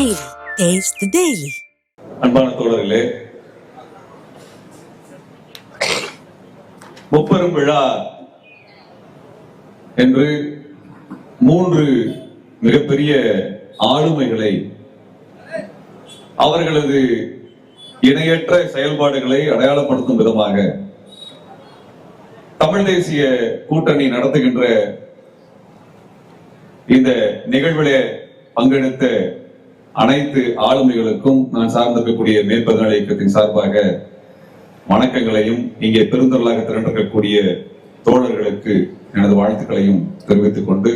Daily. Taste the Daily. அன்பான தோழர்களே, முப்பெரும் விழா என்று 3 மிகப்பெரிய ஆளுமைகளை அவர்களது இணையற்ற செயல்பாடுகளை அடையாளப்படுத்தும் விதமாக தமிழ் தேசிய கூட்டணி நடத்துகின்ற இந்த நிகழ்விலே பங்கெடுத்த அனைத்து ஆளுமைகளுக்கும் நான் சார்ந்திருக்கக்கூடிய மேற்பதனாளி இயக்கத்தின் சார்பாக வணக்கங்களையும், இங்கே பெருந்தொழிலாக திரண்டிருக்கக்கூடிய தோழர்களுக்கு எனது வாழ்த்துக்களையும் தெரிவித்துக் கொண்டு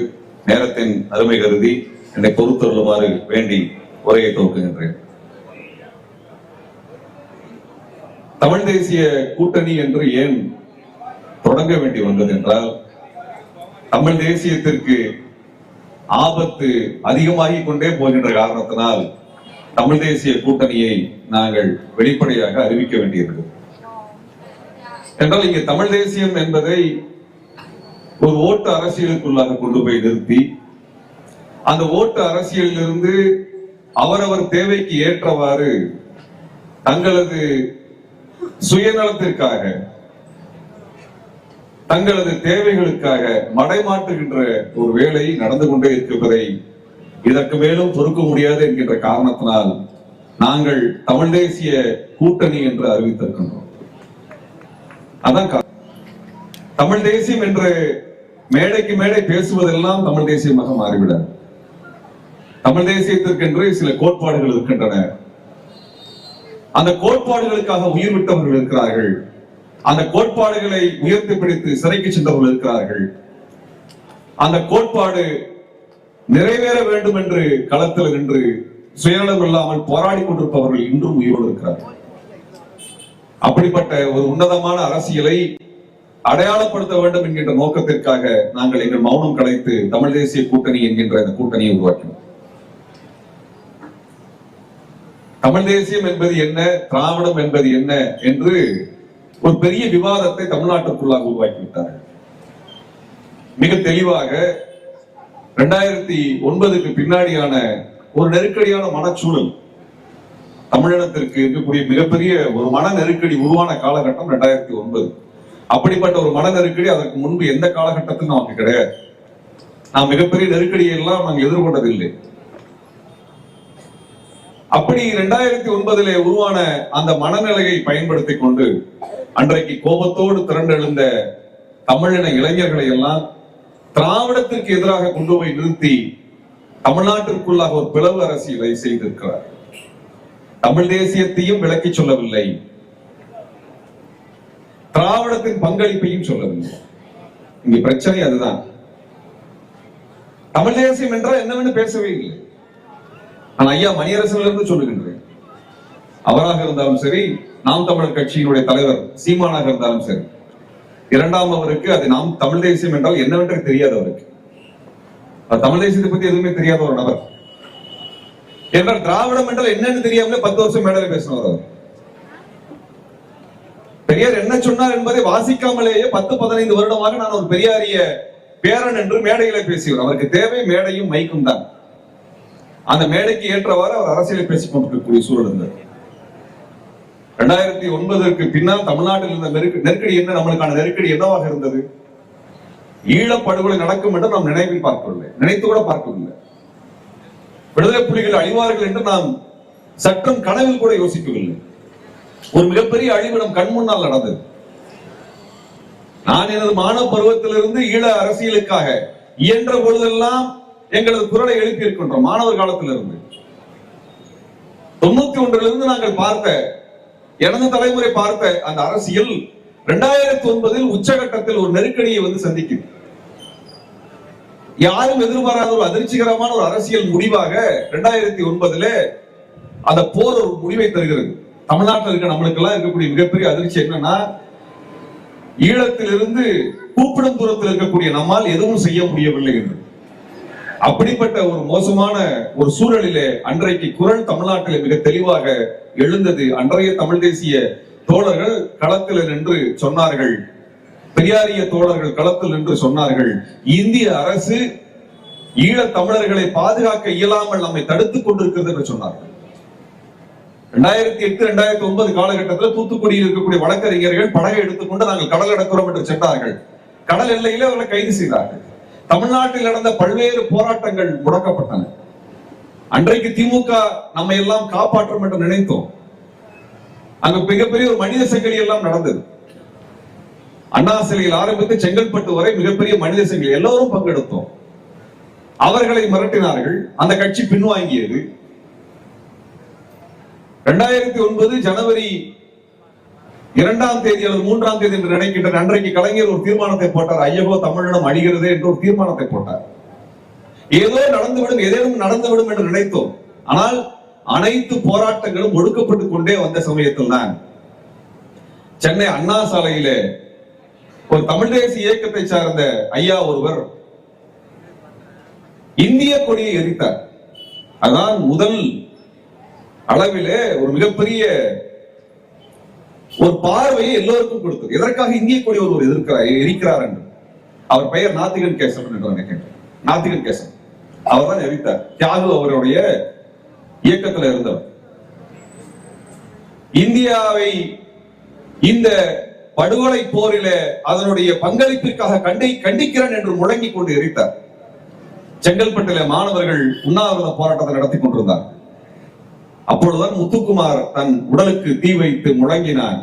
நேரத்தின் அருமை கருதி என்னை பொறுத்தருளுமாறு வேண்டி உரையை துவக்குகின்றேன். தமிழ் தேசிய கூட்டணி என்று ஏன் தொடங்க வேண்டி வந்தது என்றால், தமிழ் தேசியத்திற்கு ஆபத்து அதிகமாகிக் கொண்டே போகின்ற காரணத்தினால் தமிழ் தேசிய கூட்டணியை நாங்கள் வெளிப்படையாக அறிவிக்க வேண்டியிருக்கிறது. என்றால் இங்கே தமிழ் தேசியம் என்பதை ஒரு ஓட்டு அரசியலுக்குள்ளாக கொண்டு போய் நிறுத்தி, அந்த ஓட்டு அரசியலிலிருந்து அவரவர் தேவைக்கு ஏற்றவாறு தங்களது சுயநலத்திற்காக, தங்களது தேவைகளுக்காக மடைமாற்றுகின்ற ஒரு வேலை நடந்து கொண்டே இருப்பதை இதற்கு மேலும் பொறுக்க முடியாது என்கின்ற காரணத்தினால் நாங்கள் தமிழ் தேசிய கூட்டணி என்று அறிவித்திருக்கின்றோம். அதான் தமிழ் தேசியம் என்று மேடைக்கு மேடை பேசுவதெல்லாம் தமிழ் தேசியமாக மாறிவிடாது. தமிழ் தேசியத்திற்கென்று சில கோட்பாடுகள் இருக்கின்றன. அந்த கோட்பாடுகளுக்காக உயிர் விட்டவர்கள் இருக்கிறார்கள். அந்த கோட்பாடுகளை உயர்த்தி பிடித்து சிறைக்கு சென்றவர்கள் இருக்கிறார்கள். அந்த கோட்பாடு நிறைவேற வேண்டும் என்று களத்தில் நின்று சுயநலம் இல்லாமல் போராடி கொண்டிருப்பவர்கள் இன்றும் உயிரோடு இருக்கிறார்கள். அப்படிப்பட்ட ஒரு உன்னதமான அரசியலை அடையாளப்படுத்த வேண்டும் என்கின்ற நோக்கத்திற்காக நாங்கள் எங்கள் மௌனம் கலைத்து தமிழ் தேசிய கூட்டணி என்கின்ற இந்த கூட்டணியை உருவாக்கினோம். தமிழ் தேசியம் என்பது என்ன, திராவிடம் என்பது என்ன என்று ஒரு பெரிய விவாதத்தை தமிழ்நாட்டுக்குள்ளாக உருவாக்கிவிட்டார்கள். மிக தெளிவாக 2009க்கு பின்னாடியான ஒரு நெருக்கடியான மனச்சூழல் தமிழினத்திற்கு இருக்கக்கூடிய மிகப்பெரிய ஒரு மன நெருக்கடி உருவான காலகட்டம் 2009. அப்படிப்பட்ட ஒரு மன நெருக்கடி அதற்கு முன்பு எந்த காலகட்டத்திலும் நமக்கு கிடையாது. நாம் மிகப்பெரிய நெருக்கடியை எல்லாம் நாங்கள் எதிர்கொண்டதில்லை. அப்படி 2009 உருவான அந்த மனநிலையை பயன்படுத்திக் கொண்டு அன்றைக்கு கோபத்தோடு திரண்டெழுந்த தமிழின இளைஞர்களை எல்லாம் திராவிடத்திற்கு எதிராக கொண்டு போய் நிறுத்தி தமிழ்நாட்டிற்குள்ளாக ஒரு பிளவு அரசியலை செய்திருக்கிறார். தமிழ் தேசியத்தையும் விளக்கி சொல்லவில்லை, திராவிடத்தின் பங்களிப்பையும் சொல்லவில்லை. இங்க பிரச்சனை அதுதான். தமிழ் தேசியம் என்றால் என்னவென்று பேசவே இல்லை. நான் ஐயா மணியரசனிலிருந்து சொல்லுகின்றேன். அவராக இருந்தாலும் சரி, நாம் தமிழர் கட்சியினுடைய தலைவர் சீமானாக இருந்தாலும் சரி, இரண்டாம் அவருக்கு அது நாம் தமிழ் தேசியம் என்றால் என்னவென்று தெரியாது. அவருக்கு தமிழ் தேசியத்தை பத்தி எதுவுமே தெரியாத ஒரு நபர். என்றால் திராவிடம் என்றால் என்னன்னு தெரியாமலே 10 வருஷம் மேடையில் பேசினவர் அவர். பெரியார் என்ன சொன்னார் என்பதை வாசிக்காமலேயே 10-15 வருடமாக நான் ஒரு பெரியாரிய பேரன் என்று மேடையில பேசியவர். அவருக்கு தேவை மேடையும் மைக்கும் தான். அந்த மேடைக்கு ஏற்றவாறு அவர் அரசியலை பேசிக் கொண்டிருக்கக்கூடிய சூழல் இருந்தது. 2009ற்கு பின்னால் தமிழ்நாட்டில் இருந்த நெருக்கடி என்ன, நம்மளுக்கான நெருக்கடி என்னவாக இருந்தது? ஈழப்படுகொலை நடக்கும் என்று நாம் நினைவில் பார்க்கவில்லை, நினைத்து கூட பார்க்கவில்லை. விடுதலை புலிகள் அழிவார்கள் என்று நாம் சற்றும் கனவில் கூட யோசிக்கவில்லை. ஒரு மிகப்பெரிய அழிவு நம் கண் முன்னால் நடந்தது. நான் எனது மாணவ பருவத்திலிருந்து ஈழ அரசியலுக்காக இயன்ற பொழுதெல்லாம் எங்களது குரலை எழுப்பி இருக்கின்றோம். மாணவர் காலத்திலிருந்து 91 நாங்கள் பார்த்த, எனது தலைமுறை பார்த்த அந்த அரசியல் 2009 உச்சகட்டத்தில் ஒரு நெருக்கடியை வந்து சந்திக்குது. யாரும் எதிர்பாராத ஒரு அதிர்ச்சிகரமான ஒரு அரசியல் முடிவாக 2009 அந்த போர் ஒரு முடிவை தருகிறது. தமிழ்நாட்டில் இருக்க நம்மளுக்கு எல்லாம் இருக்கக்கூடிய மிகப்பெரிய அதிர்ச்சி என்னன்னா, ஈழத்திலிருந்து கூப்பிடும் தூரத்தில் இருக்கக்கூடிய நம்மால் எதுவும் செய்ய முடியவில்லை என்று. அப்படிப்பட்ட ஒரு மோசமான ஒரு சூழலிலே அன்றைக்கு குரல் தமிழ்நாட்டில் மிக தெளிவாக எழுந்தது. அன்றைய தமிழ் தேசிய தோழர்கள் களத்தில் நின்று சொன்னார்கள், பெரியாரிய தோழர்கள் களத்தில் நின்று சொன்னார்கள், இந்திய அரசு ஈழத் தமிழர்களை பாதுகாக்க இயலாமல் நம்மை தடுத்துக் கொண்டிருக்கிறது என்று சொன்னார்கள். 2008 2009 காலகட்டத்தில் தூத்துக்குடியில் இருக்கக்கூடிய வழக்கறிஞர்கள் படகை எடுத்துக்கொண்டு நாங்கள் கடல் கடக்கிறோம் என்று சென்றார்கள். கடல் எல்லையிலே அவர்களை கைது செய்தார்கள். தமிழ்நாட்டில் நடந்த பல்வேறு போராட்டங்கள் முடக்கப்பட்டன. அன்றைக்கு திமுக நம்மை எல்லாம் காப்பாற்றும் என்று நினைத்தோம். அங்கு மிகப்பெரிய ஒரு மனித சங்கிலி எல்லாம் நடந்தது. அண்ணா சிலையில் ஆரம்பித்து செங்கல்பட்டு வரை மிகப்பெரிய மனித சங்கிலி, எல்லோரும் பங்கெடுத்தோம். அவர்களை மிரட்டினார்கள். அந்த கட்சி பின்வாங்கியது. 2009 ஜனவரி 2ஆம் தேதி அல்லது 3ஆம் தேதி என்று நினைக்கின்றன. அன்றைக்கு கலைஞர் ஒரு தீர்மானத்தை போட்டார். ஐயகோ தமிழினம் அழிகிறது என்று ஒரு தீர்மானத்தை போட்டார். ஏதோ நடந்துவிடும், ஏதேனும் நடந்துவிடும் என்று நினைத்தோம். ஆனால் அனைத்து போராட்டங்களும் ஒடுக்கப்பட்டுக் கொண்டே வந்த சமயத்தில் தான் சென்னை அண்ணா சாலையிலே ஒரு தமிழ் தேசிய இயக்கத்தை சார்ந்த ஐயா ஒருவர் இந்திய கொடியை எரித்தார். அதான் முதல் அளவிலே ஒரு மிகப்பெரிய ஒரு பார்வையை எல்லோருக்கும் கொடுத்தது. எதற்காக இந்திய கொடி ஒருவர் எரிக்கிறார் என்று. அவர் பெயர் நாத்திகன் கேசவன் என்று நினைக்கின்றேன். நாத்திகன் கேசவன் அவர் தான் எரித்தார். தியாகு அவருடைய இயக்கத்தில் இருந்தவர். இந்தியாவை இந்த படுகொலை போரில அதனுடைய பங்களிப்பிற்காக கண்டிக்கிறேன் என்று முழங்கிக் கொண்டு எரித்தார். செங்கல்பட்டில மாணவர்கள் உண்ணாவிரத போராட்டத்தை நடத்தி கொண்டிருந்தார். அப்பொழுதுதான் முத்துக்குமார் தன் உடலுக்கு தீ வைத்து முழங்கினார்.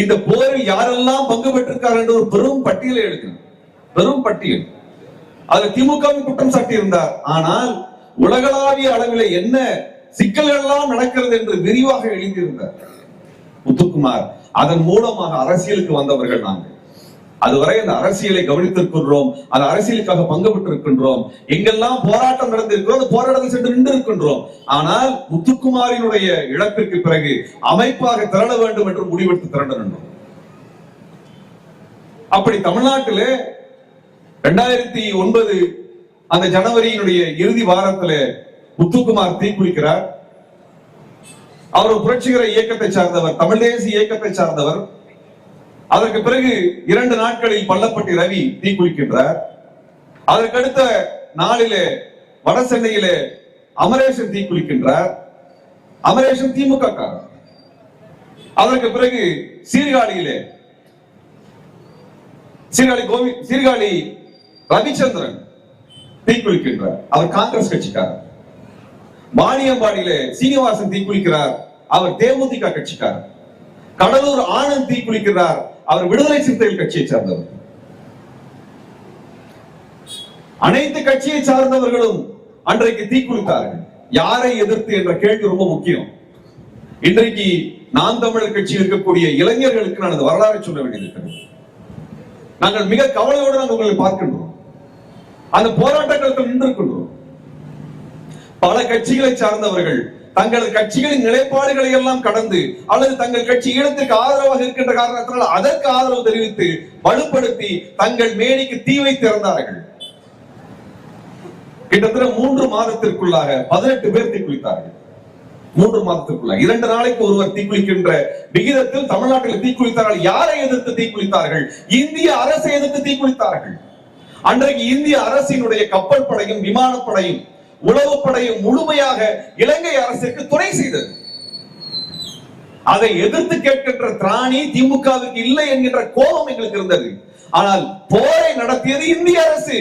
இந்த போரில் யாரெல்லாம் பங்கு பெற்றிருக்கார் என்று ஒரு பெரும் பட்டியலை எழுதினார். பெரும் பட்டியல். அதில் திமுகவின் குற்றம் சாட்டி இருந்தார். ஆனால் உலகளாவிய அளவில் என்ன சிக்கல்கள் எல்லாம் நடக்கிறது என்று விரிவாக எழுதியிருந்தார் முத்துக்குமார். அதன் மூலமாக அரசியலுக்கு வந்தவர்கள் நாங்கள். அதுவரை அந்த அரசியலை கவனித்திருக்கின்றோம். அந்த அரசியலுக்காக பங்கு பெற்றிருக்கின்றோம். எங்கெல்லாம் போராட்டம் நடந்திருக்கிறோம் அந்த போராட்டத்தில் சென்று நின்று இருக்கின்றோம். ஆனால் முத்துக்குமாரினுடைய இழப்பிற்கு பிறகு அமைப்பாக திரள வேண்டும் என்று முடிவெடுத்து திரண்ட வேண்டும். அப்படி தமிழ்நாட்டிலே 2009 அந்த ஜனவரியினுடைய இறுதி வாரத்திலே முத்துக்குமார் தீக்குளிக்கிறார். அவர் ஒரு புரட்சிகர இயக்கத்தை சார்ந்தவர், தமிழ் தேசிய இயக்கத்தை சார்ந்தவர். அதற்கு பிறகு 2 நாட்களில் பள்ளப்பட்டி ரவி தீக்குளிக்கின்றார். அதற்கு அடுத்த நாளிலே வட சென்னையிலே அமரேசன் தீக்குளிக்கின்றார். அமரேசன் திமுக காரர். அதற்கு பிறகு சீர்காழியிலே சீர்காழி ரவிச்சந்திரன் தீக்குளிக்கின்றார். அவர் காங்கிரஸ் கட்சிக்காரர். வாணியம்பாடியிலே சீனிவாசன் தீக்குளிக்கிறார். அவர் தேமுதிக கட்சிக்காரர். கடலூர் ஆனந்த் தீக்குளிக்கிறார். அவர் விடுதலை சிறுத்தைகள் கட்சியை சார்ந்தவர். அனைத்து கட்சியை சார்ந்தவர்களும் அன்றைக்கு தீக்குளித்தார்கள். யாரை எதிர்த்து என்ற கேள்வி ரொம்ப முக்கியம். இன்றைக்கு நாம் தமிழர் கட்சி இருக்கக்கூடிய இளைஞர்களுக்கு நான் அந்த வரலாறு சொல்ல வேண்டியிருக்கிறது. நாங்கள் மிக கவலையோடு நாங்கள் உங்களை பார்க்கின்றோம். அந்த போராட்ட களத்தில் நின்றிருக்கின்றோம். பல கட்சிகளை சார்ந்தவர்கள் தங்களது கட்சிகளின் நிலைப்பாடுகளை எல்லாம் கடந்து அல்லது தங்கள் கட்சி ஈழத்திற்கு ஆதரவாக இருக்கின்ற காரணத்தினால் அதற்கு ஆதரவு தெரிவித்து வலுப்படுத்தி தங்கள் மேனிக்கு தீ வைத்து இறந்தார்கள். கிட்டத்தட்ட 3 மாதத்திற்குள்ளாக 18 பேர் தீக்குளித்தார்கள். 3 மாதத்திற்குள்ள 2 நாளைக்கு ஒருவர் தீக்குளிக்கின்ற விகிதத்தில் தமிழ்நாட்டில் தீக்குளித்தார்கள். யாரை எதிர்த்து தீக்குளித்தார்கள்? இந்திய அரசை எதிர்த்து தீக்குளித்தார்கள். அன்றைக்கு இந்திய அரசினுடைய கப்பல் படையும் விமானப்படையும் உளவுப்படையும் முழுமையாக இலங்கை அரசுக்கு துணை செய்தது. அதை எதிர்த்து கேட்கின்ற திராணி திமுகவுக்கு இல்லை என்கின்ற கோபம் எங்களுக்கு இருந்தது. ஆனால் போரை நடத்தியது இந்திய அரசு.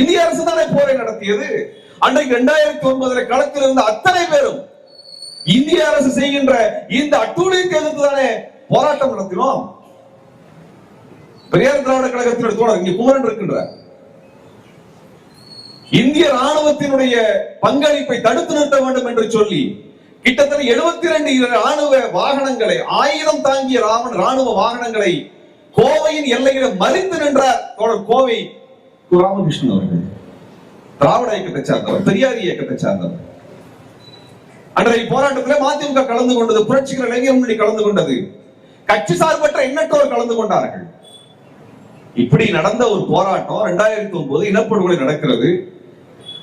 இந்திய அரசு தானே போரை நடத்தியது. அன்றைக்கு 2009 களத்தில் இருந்த அத்தனை பேரும் இந்திய அரசு செய்கின்ற இந்த அட்டூழியத்தை எதிர்த்து தானே போராட்டம் நடத்தினோம். பெரியார் திராவிட கழகத்தினுடைய தோழர் இங்கே குமரன் இருக்கின்றார். இந்திய ராணுவத்தினுடைய பங்களிப்பை தடுத்து நிறுத்த வேண்டும் என்று சொல்லி கிட்டத்தட்ட 72 ராணுவ வாகனங்களை 1000 தாங்கிய ராணுவ வாகனங்களை கோவையின் எல்லையில மறித்து நின்றார் தோழர் கோவை ராமகிருஷ்ணன் அவர்கள். திராவிட இயக்கத்தை சார்ந்தவர், பெரியார் இயக்கத்தை சார்ந்தவர். அன்றைய போராட்டத்தில் மதிமுக கலந்து கொண்டது, புரட்சிகர இளைஞர் முன்னணி கலந்து கொண்டது, கட்சி சார்பற்ற எண்ணற்றோர் கலந்து கொண்டார்கள். இப்படி நடந்த ஒரு போராட்டம் 2009 இனப்படுகொலை நடக்கிறது.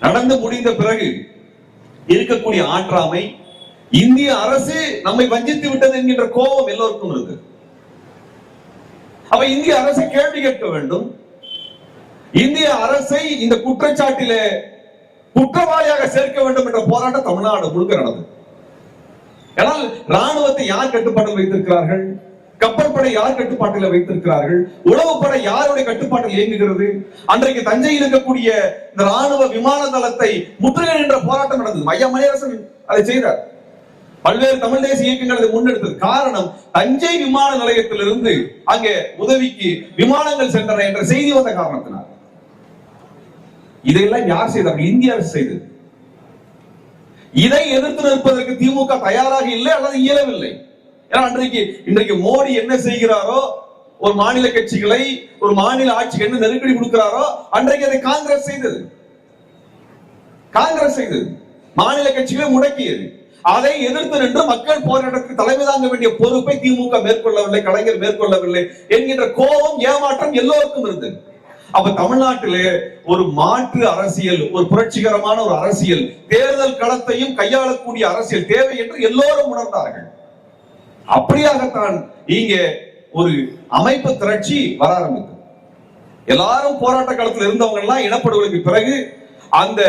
நடந்து முடிந்த பிறகு இருக்கக்கூடிய ஆற்றாமை, இந்திய அரசு நம்மை வஞ்சித்து விட்டது என்கின்ற கோபம் எல்லோருக்கும் இருக்கு. அப்ப இந்திய அரசை கேள்வி கேட்க வேண்டும். இந்திய அரசை இந்த குற்றச்சாட்டிலே குற்றவாளியாக சேர்க்க வேண்டும் என்ற போராட்டம் தமிழ்நாடு முழுக்க நடந்தது. ஆனால் ராணுவத்தை யார் கட்டுப்பாட்டில் வைத்திருக்கிறார்கள்? கப்பற்படை யார் கட்டுப்பாட்டில் வைத்திருக்கிறார்கள்? உளவுப்படை யாருடைய கட்டுப்பாட்டில் இயங்குகிறது? அன்றைக்கு தஞ்சையில் இருக்கக்கூடிய இந்த ராணுவ விமான தளத்தை முற்றுகை என்ற போராட்டம் நடந்தது. ஐயா மணியரசன் அதை செய்தார். பல்வேறு தமிழ் தேசிய இயக்கங்கள் அதை முன்னெடுத்தது. காரணம், தஞ்சை விமான நிலையத்திலிருந்து அங்கே உதவிக்கு விமானங்கள் சென்றன என்ற செய்தி வந்த காரணத்தினால். இதையெல்லாம் யார் செய்தார்கள்? இந்திய அரசு செய்தது. இதை எதிர்த்து நிற்பதற்கு திமுக தயாராக இல்லை அல்லது இயலவில்லை. இன்றைக்கு மோடி என்ன செய்கிறாரோ, ஒரு மாநில கட்சிகளை, ஒரு மாநில ஆட்சிக்கு என்ன நெருக்கடி கொடுக்கிறாரோ, அன்றைக்கு அதை காங்கிரஸ் செய்தது. மாநில கட்சிகளை முடக்கியது. அதை எதிர்த்து நின்று மக்கள் போராட்டத்துக்கு தலைமை தாங்க வேண்டிய பொறுப்பை திமுக மேற்கொள்ளவில்லை, கலைஞர் மேற்கொள்ளவில்லை என்கின்ற கோபம், ஏமாற்றம் எல்லோருக்கும் இருந்தது. அப்ப தமிழ்நாட்டிலே ஒரு மாற்று அரசியல், ஒரு புரட்சிகரமான ஒரு அரசியல், தேர்தல் களத்தையும் கையாளக்கூடிய அரசியல் தேவை என்று எல்லோரும் உணர்ந்தார்கள். அப்படியாகத்தான் இங்கே ஒரு அமைப்பு திரட்சி வர ஆரம்பித்தது. எல்லாரும் போராட்ட காலத்தில் இருந்தவங்க எல்லாம் இனப்படுகொலைக்கு பிறகு அந்த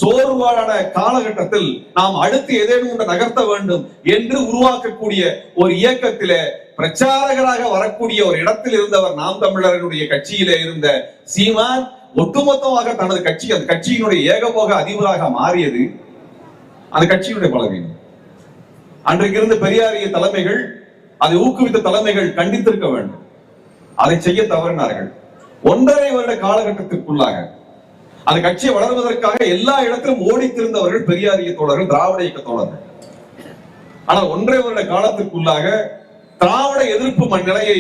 சோர்வான காலகட்டத்தில் நாம் அடுத்து ஏதேனும் ஒன்று நகர்த்த வேண்டும் என்று உருவாக்கக்கூடிய ஒரு இயக்கத்திலே பிரச்சாரகராக வரக்கூடிய ஒரு இடத்தில் இருந்தவர் நாம் தமிழர்களுடைய கட்சியிலே இருந்த சீமான் ஒட்டுமொத்தமாக தனது கட்சி, அந்த கட்சியினுடைய ஏகபோக அதிபராக மாறியது அந்த கட்சியினுடைய பலவீனம். அன்றைக்கு இருந்த பெரியாரிய தலைமைகள், அதை ஊக்குவித்த தலைமைகள் கண்டித்திருக்க வேண்டும். அதை செய்ய தவறினார்கள். 1.5 வருட காலகட்டத்திற்குள்ளாக அந்த கட்சியை வளர்வதற்காக எல்லா இடத்திலும் ஓடித்திருந்தவர்கள் பெரியாரிய தோழர்கள், திராவிட இயக்க தோழர்கள். ஆனால் 1.5 வருட காலத்திற்குள்ளாக திராவிட எதிர்ப்பு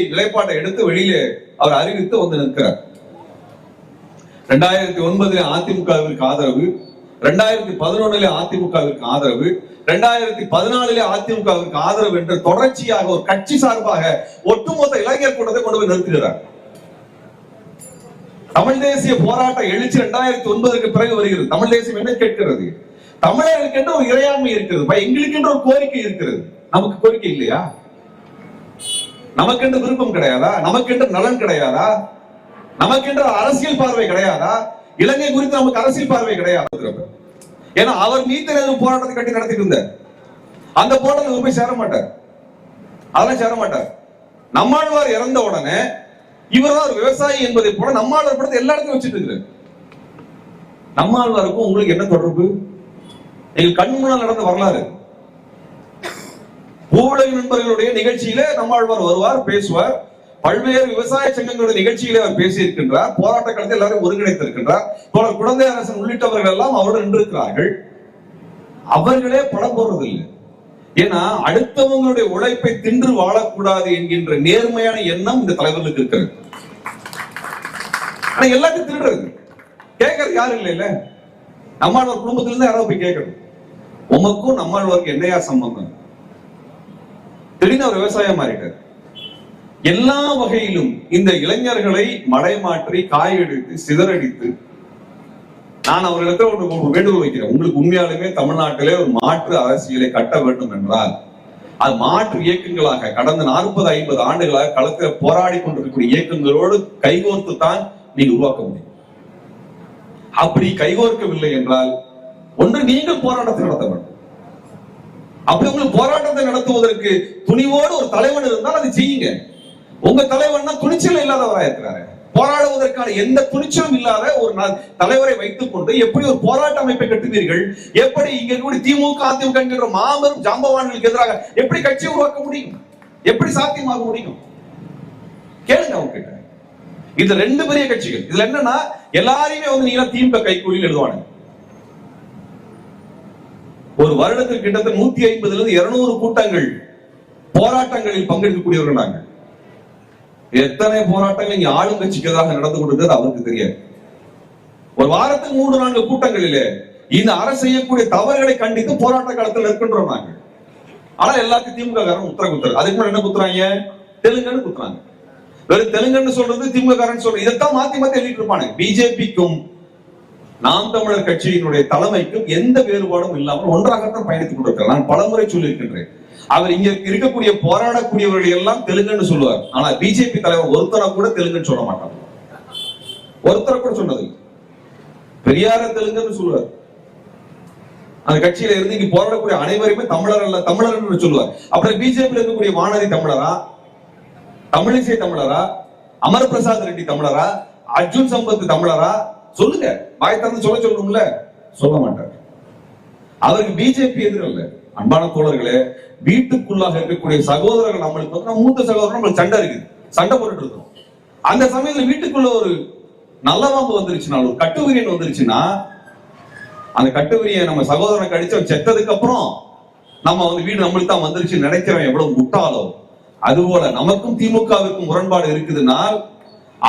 நிலைப்பாட்டை எடுத்து வெளியிலே அவர் அறிவித்து வந்து நிற்கிறார். 2009 அதிமுகவிற்கு ஆதரவு, 2011 அதிமுகவிற்கு ஆதரவு, 2014 அதிமுகவிற்கு ஆதரவு என்று தொடர்ச்சியாக ஒரு கட்சி சார்பாக ஒட்டுமொத்த இளைஞர் கூட்டத்தை கொண்டு போய் நிறுத்துகிறார். தமிழ் தேசிய போராட்ட எழுச்சி 2009 பிறகு வருகிறது. தமிழ் தேசியம் என்ன கேட்கிறது? தமிழர்களுக்கு என்று ஒரு இறையாண்மை இருக்கிறது, எங்களுக்கு என்று ஒரு கோரிக்கை இருக்கிறது. நமக்கு கோரிக்கை இல்லையா? நமக்கென்று விருப்பம் கிடையாதா? நமக்கென்று நலன் கிடையாதா? நமக்கென்று அரசியல் பார்வை கிடையாதா? இலங்கை குறித்து நமக்கு அரசியல் பார்வை கிடையாது. ஏன்னா அவர் மீது போராட்டத்தை கட்டி நடத்திட்டு இருந்தார். அந்த போராட்டத்தில் போய் சேர மாட்டார், அதெல்லாம் சேர மாட்டார். நம்மாழ்வார் இறந்த உடனே இவர்தான் ஒரு விவசாயி என்பதை போல நம்மாழ்வார் படத்தை எல்லா இடத்தையும் வச்சுட்டு இருக்கிறார். நம்மாழ்வாருக்கும் உங்களுக்கு என்ன தொடர்பு? எங்கள் கண் முன்னால் நடந்த வரலாறு. பூவுலக நண்பர்களுடைய நிகழ்ச்சியில நம்மாழ்வார் வருவார், பேசுவார். பல்வேறு விவசாய சங்கங்களுடைய நிகழ்ச்சியிலே அவர் பேசியிருக்கின்றார். போராட்ட காலத்தில் எல்லாரும் ஒருங்கிணைத்திருக்கின்றார். தோழர் குழந்தை அரசன் உள்ளிட்டவர்கள் எல்லாம் அவருடன் நின்றிருக்கிறார்கள். அவர்களே படம் போடுறதில்லை. ஏன்னா அடுத்தவங்களுடைய உழைப்பை தின்று வாழக்கூடாது என்கின்ற நேர்மையான எண்ணம் இந்த தலைவர்களுக்கு இருக்கிறது. ஆனா எல்லாத்தையும் திருடுறது, கேட்கறது யாரும் இல்லைல்ல. நம்மாழ்வார் குடும்பத்திலிருந்து யாராவது போய் கேட்கணும், உமக்கும் நம்மாழ்வாருக்கு என்னையா சம்பந்தம்? திடீர்னு அவர் விவசாயம் மாறிட்டார். எல்லா வகையிலும் இந்த இளைஞர்களை மடைமாற்றி, காயடித்து, சிதறடித்து, நான் அவர்களிடத்தில் ஒரு வேண்டுகோள் வைக்கிறேன். உங்களுக்கு உண்மையாலுமே தமிழ்நாட்டிலே ஒரு மாற்று அரசியலை கட்ட வேண்டும் என்றால் அது மாற்று இயக்கங்களாக கடந்த 40-50 ஆண்டுகளாக களத்தில் போராடி கொண்டிருக்கிற இயக்கங்களோடு கைகோர்த்து தான் நீங்க உருவாக்க முடியும். அப்படி கைகோர்க்கவில்லை என்றால் ஒன்று நீங்கள் போராட்டத்தை நடத்த வேண்டும். அப்படி உங்களுக்கு போராட்டத்தை நடத்துவதற்கு துணிவோடு ஒரு தலைவன் இருந்தால் அதை செய்யுங்க. உங்க தலைவன் துணிச்சல் இல்லாதவராக இருக்கிறாரு. போராடுவதற்கான எந்த துணிச்சலும் இல்லாத ஒரு தலைவரை வைத்துக் கொண்டு எப்படி ஒரு போராட்ட அமைப்பை கட்டுவீர்கள்? எப்படி இங்க கூட திமுக அதிமுக என்கிற மாபெரும் ஜாம்பவான்களுக்கு எதிராக எப்படி கட்சி உருவாக்க முடியும்? எப்படி சாத்தியமாக முடியும்? கேளுங்க அவங்க கிட்ட. இது 2 பெரிய கட்சிகள். இதுல என்னன்னா எல்லாரையுமே நீங்க திமுக கைக்கூலியில் எழுதுவாங்க. ஒரு வருடத்துக்கு கிட்டத்தட்ட 150-200 கூட்டங்கள், போராட்டங்களில் பங்கெடுக்கக்கூடியவர்கள் நாங்கள். எத்தனை போராட்டங்கள் இங்க ஆளுங்கட்சிக்கு எதிராக நடந்து கொண்டிருக்கிறது அவருக்கு தெரியாது. ஒரு வாரத்துக்கு 3-4 கூட்டங்களிலே இந்த அரசு செய்யக்கூடிய தவறுகளை கண்டித்து போராட்ட காலத்தில் இருக்கின்றோம் நாங்கள். ஆனா எல்லாத்தையும் திமுக காரன் குத்துறாங்க. அதுக்கு முன்னாடி என்ன குத்துறாங்க? தெலுங்குன்னு குத்துறாங்க. வெறும் தெலுங்குன்னு சொல்றது திமுக காரன் சொல்றது. இதைத்தான் மாத்தி மாத்தி எழுதிட்டு இருப்பாங்க. பிஜேபிக்கும் நாம் தமிழர் கட்சியினுடைய தலைமைக்கும் எந்த வேறுபாடும் இல்லாமல் ஒன்றாகத்தான் பயணித்துக் கொண்டிருக்கிறார். நான் பலமுறை சொல்லி இருக்கின்றேன். அவர் இங்க இருக்கக்கூடிய போராடக்கூடியவர்கள் எல்லாம் தெலுங்குன்னு சொல்லுவார். ஆனா பிஜேபி தலைவர் ஒருத்தர கூட தெலுங்குன்னு சொல்ல மாட்டார். ஒருத்தரை கூட சொன்னது. பெரியார தெலுங்குன்னு சொல்லுவார். அந்த கட்சியில இருந்து இங்க போராடக்கூடிய அனைவருமே தமிழர் அல்ல, தமிழர் சொல்லுவார். அப்புறம் பிஜேபி இருக்கக்கூடிய வானதி தமிழரா, தமிழிசை தமிழரா, அமர் பிரசாத் ரெட்டி தமிழரா, அர்ஜுன் சம்பத் தமிழரா? சொல்லுங்க, வாய் திறந்து சொல்லணும்ல, சொல்ல மாட்டார். அவருக்கு பிஜேபி எதிரல்ல. அன்பான தோழர்களே, வீட்டுக்குள்ளாக இருக்கக்கூடிய சகோதரர்கள் நம்மளுக்கு வந்து மூத்த சகோதரர் நம்மளுக்கு சண்டை இருக்குது, சண்டை போட்டுட்டு இருக்கோம். அந்த சமயத்துல வீட்டுக்குள்ள ஒரு நல்ல பாம்பு வந்துருச்சுன்னா, ஒரு கட்டுவிரியன் வந்துருச்சுன்னா, அந்த கட்டுவிரியை நம்ம சகோதரனை கடிச்சு செத்ததுக்கு அப்புறம் நம்ம வந்து வீடு நம்மளுக்கு தான் வந்துருச்சு நினைக்கிறோம் எவ்வளவு முட்டாளோ. அதுபோல நமக்கும் திமுகவிற்கும் முரண்பாடு இருக்குதுன்னா,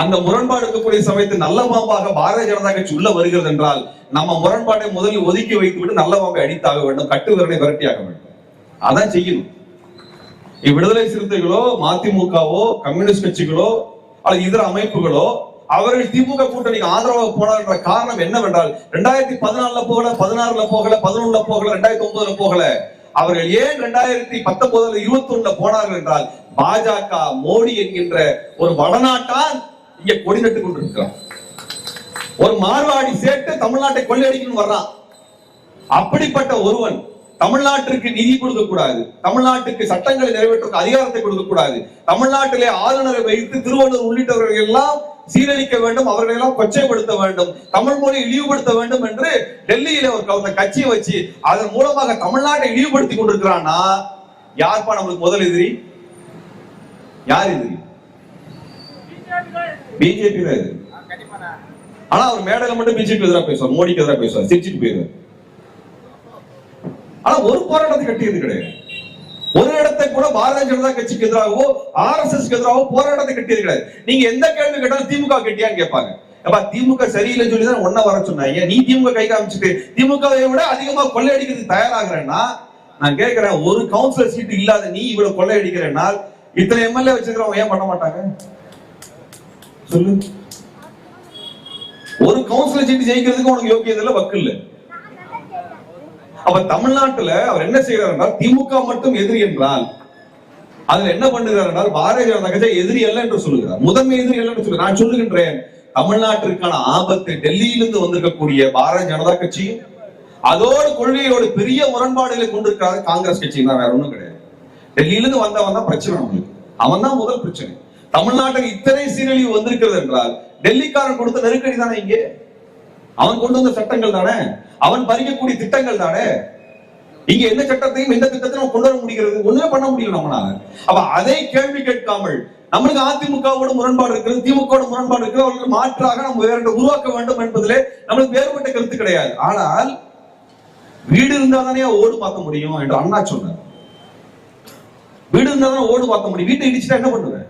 அந்த முரண்பாடு இருக்கக்கூடிய சமயத்தில் நல்ல பாம்பாக பாரதிய ஜனதா கட்சி உள்ள வருகிறது என்றால், நம்ம முரண்பாட்டை முதலில் ஒதுக்கி வைத்து விட்டு நல்ல பாம்பை அடித்தாக வேண்டும், கட்டுவிரனை விரட்டியாக வேண்டும். அதான் செய்யணும். விடுதலை சிறுத்தைகளோ, மதிமுகவோ, கம்யூனிஸ்ட் கட்சிகளோ அல்லது இதர அமைப்புகளோ அவர்கள் திமுக கூட்டணிக்கு ஆதரவாக போனார் காரணம் என்னவென்றால், 2014 போகல, 16 போகல, 11 போகல, 2009 போகல, அவர்கள் ஏன் 2019 21 போனார்கள் என்றால், பாஜக மோடி என்கின்ற ஒரு வடநாட்டான் இங்க கொடி நட்டு கொண்டிருக்கிறான். ஒரு மார்வாடி சேர்த்து தமிழ்நாட்டை கொள்ளையடிக்கணும் வர்றான். அப்படிப்பட்ட ஒருவன் தமிழ்நாட்டிற்கு நிதி கொடுக்க கூடாது, தமிழ்நாட்டுக்கு சட்டங்களை நிறைவேற்ற அதிகாரத்தை கொடுக்க கூடாது, தமிழ்நாட்டிலே ஆளுநரை வைத்து திருவள்ளுவர் உள்ளிட்டவர்கள் எல்லாம் சீரழிக்க வேண்டும், அவர்களை எல்லாம் கொச்சைப்படுத்த வேண்டும், தமிழ் மொழி இழிவுபடுத்த வேண்டும் என்று டெல்லியில ஒரு கட்சியை வச்சு அதன் மூலமாக தமிழ்நாட்டை இழிவுபடுத்தி கொண்டிருக்கிறான்னா, யார்ப்பா நம்மளுக்கு முதல் எதிரி? யார் எதிரி? பிஜேபி தான் எதிரி. ஆனா அவர் மேடையில மட்டும் பிஜேபி எதிராக பேசுவார், மோடிக்கு எதிராக பேசுவார், சிரிச்சிட்டு போயிருவார். ஆனா ஒரு போராட்டத்தை கட்டியது கிடையாது. ஒரு இடத்தை கூட பாரதிய ஜனதா கட்சிக்கு எதிராகவோ RSS எதிராகவோ போராட்டத்தை கட்டியது கிடையாது. நீங்க எந்த கேள்வி கேட்டாலும் திமுக கட்டியான்னு கேட்பாங்க. அப்ப திமுக சரியில்லைன்னு சொல்லி தான் ஒன்ன வர சொன்னாங்க. நீ திமுக கை காமிச்சிட்டு திமுகவை விட அதிகமா கொள்ளையடிக்கிறதுக்கு தயாராகிறேன்னா, நான் கேட்கிறேன், ஒரு கவுன்சிலர் சீட்டு இல்லாத நீ இவ்வளவு கொள்ளையடிக்கிறேன்னா இத்தனை எம்எல்ஏ வச்சிருக்கிறவங்க ஏன் பண்ண மாட்டாங்க? சொல்லு. ஒரு கவுன்சிலர் சீட்டு ஜெயிக்கிறதுக்கு உனக்கு யோக்கியது இல்ல, வக்கு இல்ல. அப்ப தமிழ்நாட்டுல அவர் என்ன செய்யறார் என்றால், திமுக மட்டும் எதிரி என்றால் அதுல என்ன பண்ணுகிறார் என்றால், பாரதிய ஜனதா கட்சி எதிரி அல்ல என்று சொல்லுகிறார், முதன்மை எதிரி அல்ல என்று சொல்லுகிறார். நான் சொல்லுகின்றேன், தமிழ்நாட்டிற்கான ஆபத்து டெல்லியிலிருந்து வந்திருக்கக்கூடிய பாரதிய ஜனதா கட்சியும் அதோடு கொள்கையோடு பெரிய முரண்பாடுகளை கொண்டிருக்கிறார் காங்கிரஸ் கட்சியும் தான், வேற ஒண்ணும் கிடையாது. டெல்லியிலிருந்து வந்தவன் தான் பிரச்சனை, நம்மளுக்கு அவன் தான் முதல் பிரச்சனை. தமிழ்நாட்டுக்கு இத்தனை சீரழிவு வந்திருக்கிறது என்றால் டெல்லிக்காரன் கொடுத்த நெருக்கடி தானே, இங்கே அவன் கொண்டு வந்த சட்டங்கள் தானே, அவன் பறிக்கக்கூடிய திட்டங்கள் தானே. இங்க எந்த சட்டத்தையும் எந்த திட்டத்தையும் கொண்டு வர முடிகிறது? ஒண்ணுமே பண்ண முடியல நம்மளால. அப்ப அதை கேள்வி கேட்காமல், நம்மளுக்கு அதிமுகவோட முரண்பாடு இருக்கிறது, திமுக முரண்பாடு இருக்கிறது, அவர்களுக்கு மாற்றாக நம்ம வேற உருவாக்க வேண்டும் என்பதிலே நம்மளுக்கு வேறுபட்ட கருத்து கிடையாது. ஆனால் வீடு இருந்தாதானே ஓடு பார்க்க முடியும் என்று அண்ணா சொன்னார். வீடு இருந்தாதான் ஓடு பார்க்க முடியும், வீட்டை இடிச்சுட்டா என்ன பண்ணுவேன்?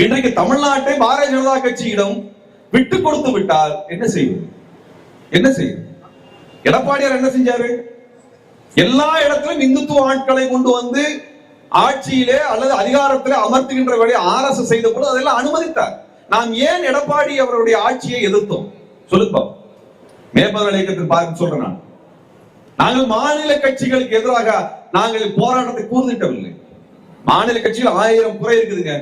இன்றைக்கு தமிழ்நாட்டை பாரதிய ஜனதா கட்சியிடம் விட்டு கொடுத்து விட்டால் என்ன செய்வது? என்ன செய்வது? எடப்பாடியார் என்ன செஞ்சாரு? எல்லா இடத்திலும் இந்துத்துவ ஆட்களை கொண்டு வந்து ஆட்சியிலே அல்லது அதிகாரத்திலே அமர்த்துகின்ற வேலையை RSS செய்த போது அதெல்லாம் அனுமதித்தார். நாம் ஏன் எடப்பாடி அவருடைய ஆட்சியை எதிர்த்தோம்? சொல்லுப்பா. மேம்பாடு இயக்கத்தில் பார்க்க சொல்றேன், நாங்கள் மாநில கட்சிகளுக்கு எதிராக நாங்கள் போராட்டத்தை கூர்ந்திட்டவில்லை. மாநில கட்சிகள் 1000 குறை இருக்குதுங்க,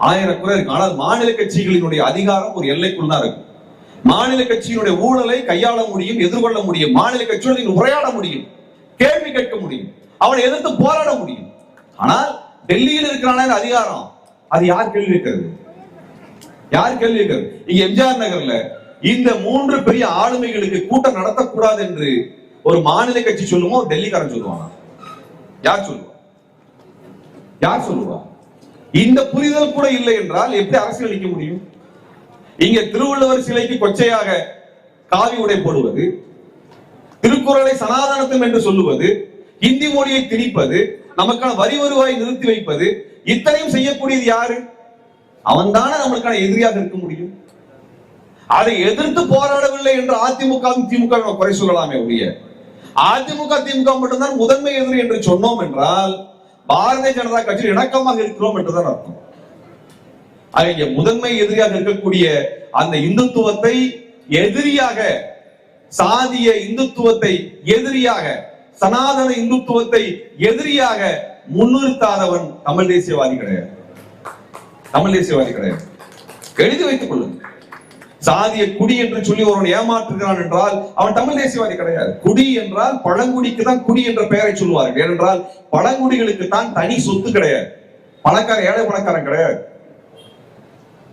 1000 குறை இருக்கு. ஆனால் மாநில கட்சிகளினுடைய அதிகாரம் ஒரு எல்லைக்குள் தான் இருக்கு. மாநில கட்சியினுடைய ஊழலை கையாள முடியும், எதிர்கொள்ள முடியும். மாநில கட்சியோடு நீங்கள் உரையாட முடியும், கேள்வி கேட்க முடியும், அவனை எதிர்த்து போராட முடியும். ஆனால் டெல்லியில் இருக்கிறான அதிகாரம், அது யார் கேள்வி கேட்கிறது? யார் கேள்வி கேட்கிறது? இங்க எம்ஜிஆர் நகர்ல இந்த 3 பெரிய ஆளுமைகளுக்கு கூட்டம் நடத்தக்கூடாது என்று ஒரு மாநில கட்சி சொல்லுமோ, டெல்லிக்காரன் சொல்லுவாங்க. யார் சொல்லுவா? யார் சொல்லுவா? இந்த புரிதல் கூட இல்லை என்றால் எப்படி அரசியல் அளிக்க முடியும்? இங்க திருவள்ளுவர் சிலைக்கு கொச்சையாக காவி உடை போடுவது, திருக்குறளை சனாதனத்துவம் என்று சொல்லுவது, இந்தி மொழியை திணிப்பது, நமக்கான வரி வருவாயை நிறுத்தி வைப்பது, இத்தனையும் செய்யக்கூடியது யாரு? அவன் தானே நம்மளுக்கான எதிரியாக இருக்க முடியும். அதை எதிர்த்து போராடவில்லை என்று அதிமுக திமுக குறை சொல்லலாமே ஒழிய, அதிமுக திமுக மட்டும்தான் முதன்மை எதிரி என்று சொன்னோம் என்றால் பாரதிய ஜனதா கட்சி இணக்கமாக இருக்கிறோம் என்றுதான் அர்த்தம். இங்க முதன்மை எதிரியாக இருக்கக்கூடிய அந்த இந்துத்துவத்தை எதிரியாக, சாதிய இந்துத்துவத்தை எதிரியாக, சனாதன இந்துத்துவத்தை எதிரியாக முன்னிறுத்தாதவன் தமிழ் தேசியவாதி கிடையாது. தமிழ் தேசியவாதி கிடையாது. எழுதி வைத்துக் கொள்ளுங்க. சாதிய குடி என்று சொல்லி ஒருவன் ஏமாற்றுகிறான் என்றால் அவன் தமிழ் தேசியவாதி கிடையாது. குடி என்றால் பழங்குடிக்கு தான் குடி என்ற பெயரை சொல்லுவார்கள். ஏனென்றால் பழங்குடிகளுக்கு தான் தனி சொத்து கிடையாது. பணக்காரன் ஏழை பணக்காரன் கிடையாது.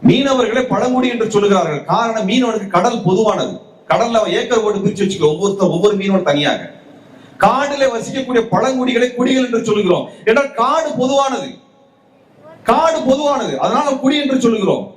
மீனவர்களை பழங்குடி என்று சொல்லுகிறார்கள். காரணம், மீனவனுக்கு கடல் பொதுவானது. கடல்ல அவன் ஏக்கர் ஓட்டு பிரிச்சு வச்சுக்கோ, ஒவ்வொரு மீனவன் தனியாக. காடுல வசிக்கக்கூடிய பழங்குடிகளை குடிகள் என்று சொல்லுகிறோம். என்றால் காடு பொதுவானது, காடு பொதுவானது, அதனால குடி என்று சொல்லுகிறோம்.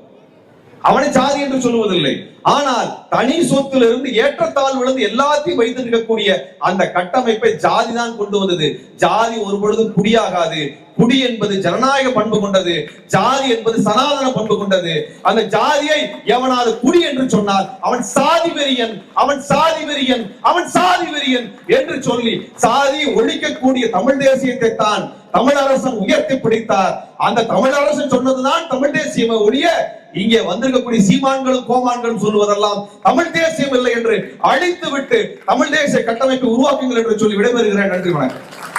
அவனை சாதி என்று சொல்லுவதில்லை. ஆனால் தனி சொத்திலிருந்து ஏற்றத்தாழ்விலிருந்து எல்லாத்தையும் வைத்திருக்கக்கூடிய அந்த கட்டமைப்பை ஜாதி தான் கொண்டு வந்தது. ஜாதி ஒரு பொழுதும் குடியாகாது. குடி என்பது ஜனநாயக பண்பு கொண்டது, ஜாதி என்பது சனாதன பண்பு கொண்டது. அந்த ஜாதியை எவனாவது குடி என்று சொன்னால் அவன் சாதி வெறியன், அவன் சாதி வெறியன், அவன் சாதி வெறியன் என்று சொல்லி சாதி ஒழிக்கக்கூடிய தமிழ் தேசியத்தை தான் தமிழரசன் உயர்த்தி பிடித்தார். அந்த தமிழரசன் சொன்னதுதான் தமிழ் தேசியம் ஒழிய இங்கே வந்திருக்கக்கூடிய சீமான்களும் கோமான்களும் சொல்லுவதெல்லாம் தமிழ் தேசியம் இல்லை என்று அழித்து விட்டு தமிழ் தேசிய கட்டமைப்பை உருவாக்குங்கள் என்று சொல்லி விடைபெறுகிறேன். நன்றி, வணக்கம்.